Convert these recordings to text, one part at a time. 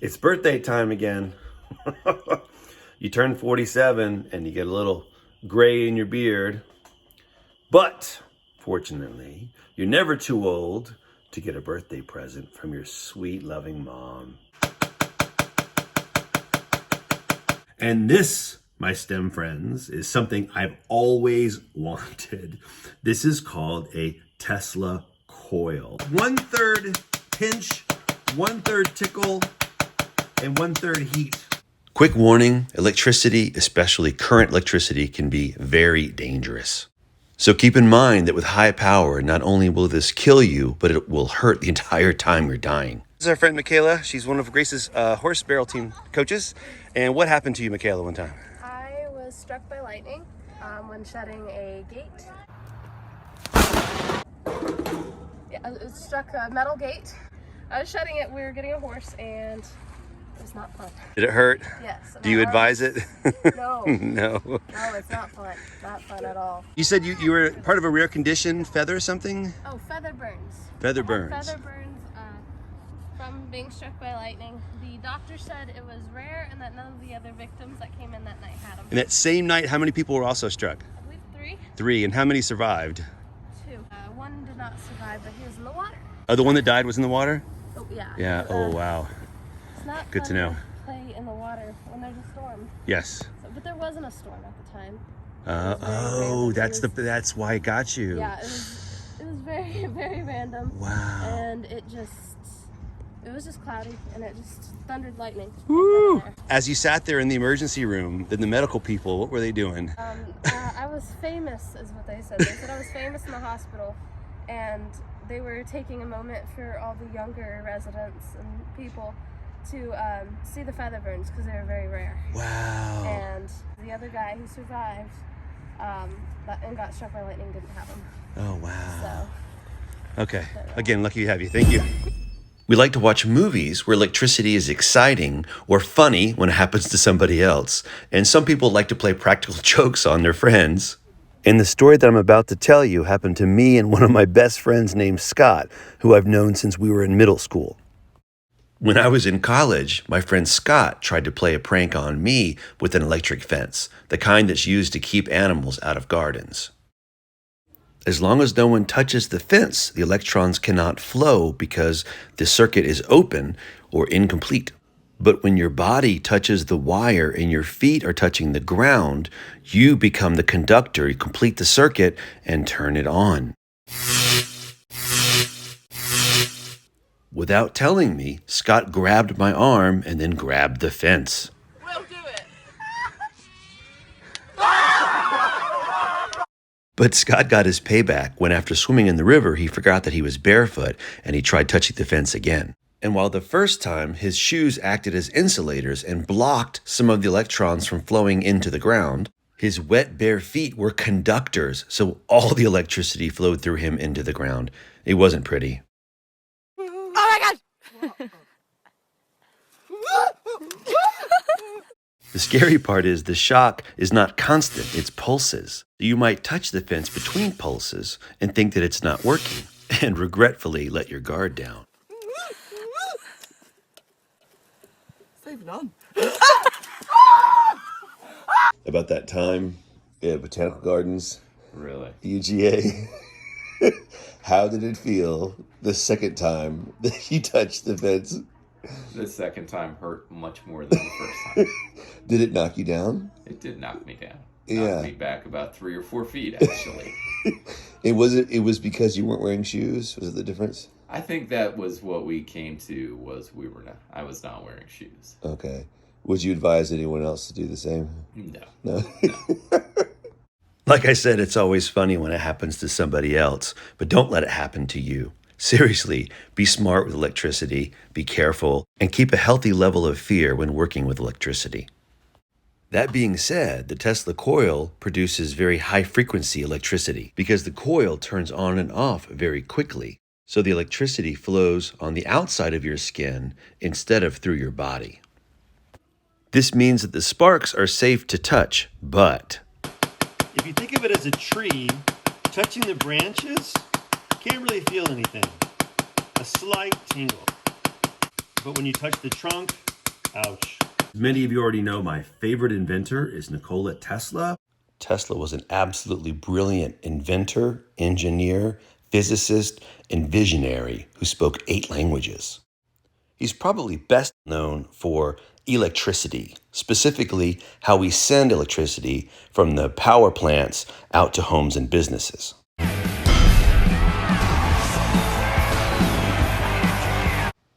It's birthday time again. You turn 47 and you get a little gray in your beard. But fortunately, you're never too old to get a birthday present from your sweet, loving mom. And this, my STEM friends, is something I've always wanted. This is called a Tesla coil. 1/3 pinch, 1/3 tickle, and 1/3 heat. Quick warning, electricity, especially current electricity, can be very dangerous. So keep in mind that with high power, not only will this kill you, but it will hurt the entire time you're dying. This is our friend MaKayla. She's one of Grace's horse barrel team coaches. And what happened to you, MaKayla, one time? I was struck by lightning when shutting a gate. Yeah, it struck a metal gate. I was shutting it, we were getting a horse, and it was not fun. Did it hurt? Yes. Do you advise it? No. No. No, it's not fun. Not fun at all. You said you were part of a rare condition, feather something? Oh, feather burns. Feather burns. Feather burns from being struck by lightning. The doctor said it was rare and that none of the other victims that came in that night had them. And that same night, how many people were also struck? I believe 3. 3. And how many survived? 2. One did not survive, but he was in the water. Oh, the one that died was in the water? Oh, yeah. Yeah. Oh, wow. It's not Good fun to know. Play in the water when there's a storm. Yes. So, but there wasn't a storm at the time. Oh, that's why it got you. Yeah, it was very, very random. Wow. And it was just cloudy, and it just thundered lightning. Woo! As you sat there in the emergency room, then the medical people, what were they doing? I was famous, is what they said. They said I was famous in the hospital, and they were taking a moment for all the younger residents and people to see the feather burns because they were very rare. Wow. And the other guy who survived and got struck by lightning didn't have them. Oh, wow. So. Okay. Again, lucky to have you. Thank you. We like to watch movies where electricity is exciting or funny when it happens to somebody else. And some people like to play practical jokes on their friends. And the story that I'm about to tell you happened to me and one of my best friends named Scott, who I've known since we were in middle school. When I was in college, my friend Scott tried to play a prank on me with an electric fence, the kind that's used to keep animals out of gardens. As long as no one touches the fence, the electrons cannot flow because the circuit is open or incomplete. But when your body touches the wire and your feet are touching the ground, you become the conductor. You complete the circuit and turn it on. Without telling me, Scott grabbed my arm and then grabbed the fence. We'll do it. But Scott got his payback when after swimming in the river, he forgot that he was barefoot and he tried touching the fence again. And while the first time his shoes acted as insulators and blocked some of the electrons from flowing into the ground, his wet bare feet were conductors, so all the electricity flowed through him into the ground. It wasn't pretty. Oh my God! The scary part is the shock is not constant, it's pulses. You might touch the fence between pulses and think that it's not working, and regretfully let your guard down. Save none. About that time at Botanical Gardens, Really? UGA, how did it feel the second time that you touched the fence? The second time hurt much more than the first time. Did it knock you down? It did knock me down. Yeah. Knocked me back about 3 or 4 feet, actually. It was because you weren't wearing shoes? Was it the difference? I think that was what we came to, I was not wearing shoes. Okay. Would you advise anyone else to do the same? No. No. Like I said, it's always funny when it happens to somebody else, but don't let it happen to you. Seriously, be smart with electricity, be careful, and keep a healthy level of fear when working with electricity. That being said, the Tesla coil produces very high-frequency electricity because the coil turns on and off very quickly, so the electricity flows on the outside of your skin instead of through your body. This means that the sparks are safe to touch, but if you think of it as a tree, touching the branches, can't really feel anything. A slight tingle. But when you touch the trunk Ouch. Many of you already know my favorite inventor is Nikola Tesla. Tesla was an absolutely brilliant inventor, engineer, physicist, and visionary who spoke 8 languages. He's probably best known for electricity, specifically how we send electricity from the power plants out to homes and businesses.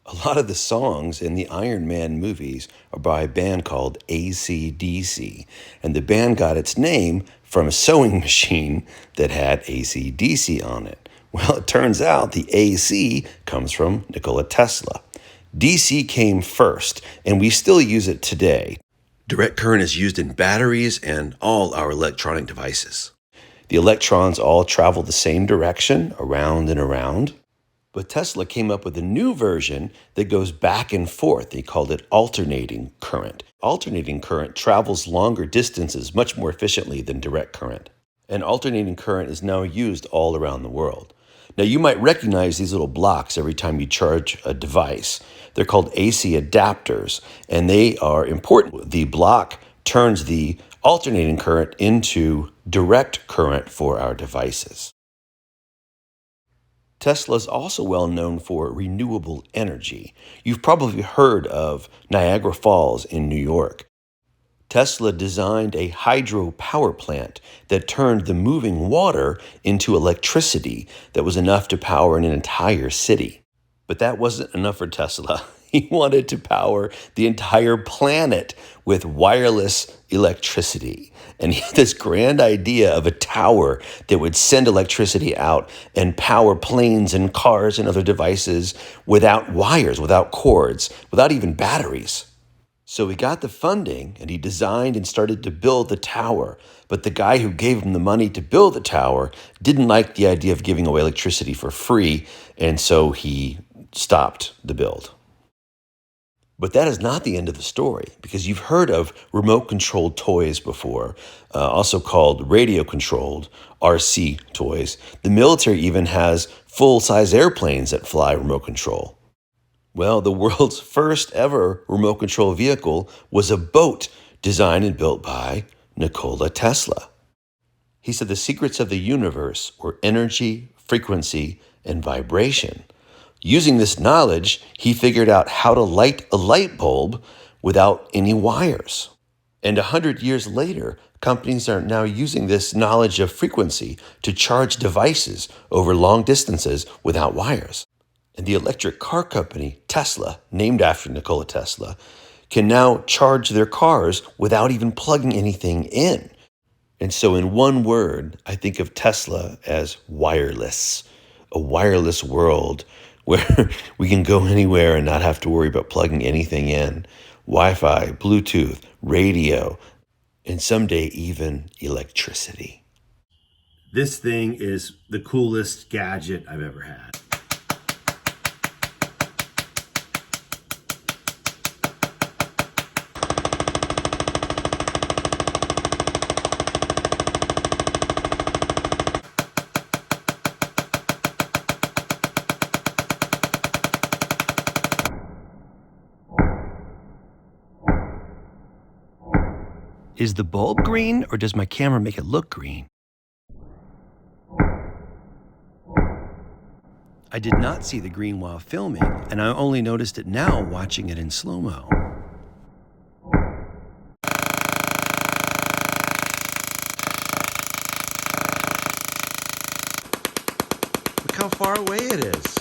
A lot of the songs in the Iron Man movies are by a band called AC/DC, and the band got its name from a sewing machine that had AC/DC on it. Well, it turns out the AC comes from Nikola Tesla. DC came first, and we still use it today. Direct current is used in batteries and all our electronic devices. The electrons all travel the same direction, around and around. But Tesla came up with a new version that goes back and forth. He called it alternating current. Alternating current travels longer distances much more efficiently than direct current. And alternating current is now used all around the world. Now, you might recognize these little blocks every time you charge a device. They're called AC adapters, and they are important. The block turns the alternating current into direct current for our devices. Tesla is also well known for renewable energy. You've probably heard of Niagara Falls in New York. Tesla designed a hydro power plant that turned the moving water into electricity that was enough to power an entire city. But that wasn't enough for Tesla. He wanted to power the entire planet with wireless electricity. And he had this grand idea of a tower that would send electricity out and power planes and cars and other devices without wires, without cords, without even batteries. So he got the funding and he designed and started to build the tower. But the guy who gave him the money to build the tower didn't like the idea of giving away electricity for free, and so he stopped the build. But that is not the end of the story, because you've heard of remote-controlled toys before, also called radio-controlled RC toys. The military even has full-size airplanes that fly remote control. Well, the world's first ever remote control vehicle was a boat designed and built by Nikola Tesla. He said the secrets of the universe were energy, frequency, and vibration. Using this knowledge, he figured out how to light a light bulb without any wires. And 100 years later, companies are now using this knowledge of frequency to charge devices over long distances without wires. And the electric car company, Tesla, named after Nikola Tesla, can now charge their cars without even plugging anything in. And so in one word, I think of Tesla as wireless, a wireless world where we can go anywhere and not have to worry about plugging anything in. Wi-Fi, Bluetooth, radio, and someday even electricity. This thing is the coolest gadget I've ever had. Is the bulb green, or does my camera make it look green? I did not see the green while filming, and I only noticed it now watching it in slow-mo. Look how far away it is.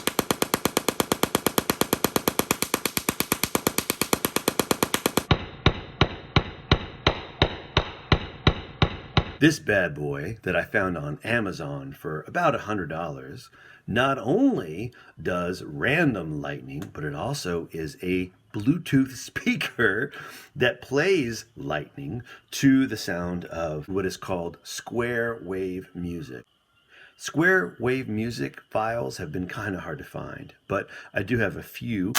This bad boy that I found on Amazon for about $100 not only does random lightning, but it also is a Bluetooth speaker that plays lightning to the sound of what is called square wave music. Square wave music files have been kind of hard to find, but I do have a few.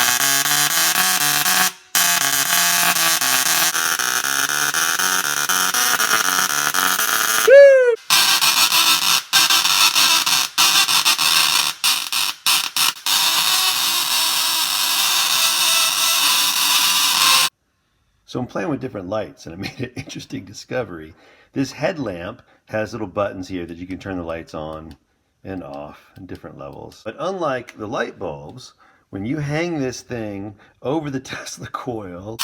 So I'm playing with different lights, and I made an interesting discovery. This headlamp has little buttons here that you can turn the lights on and off in different levels. But unlike the light bulbs, when you hang this thing over the Tesla coil,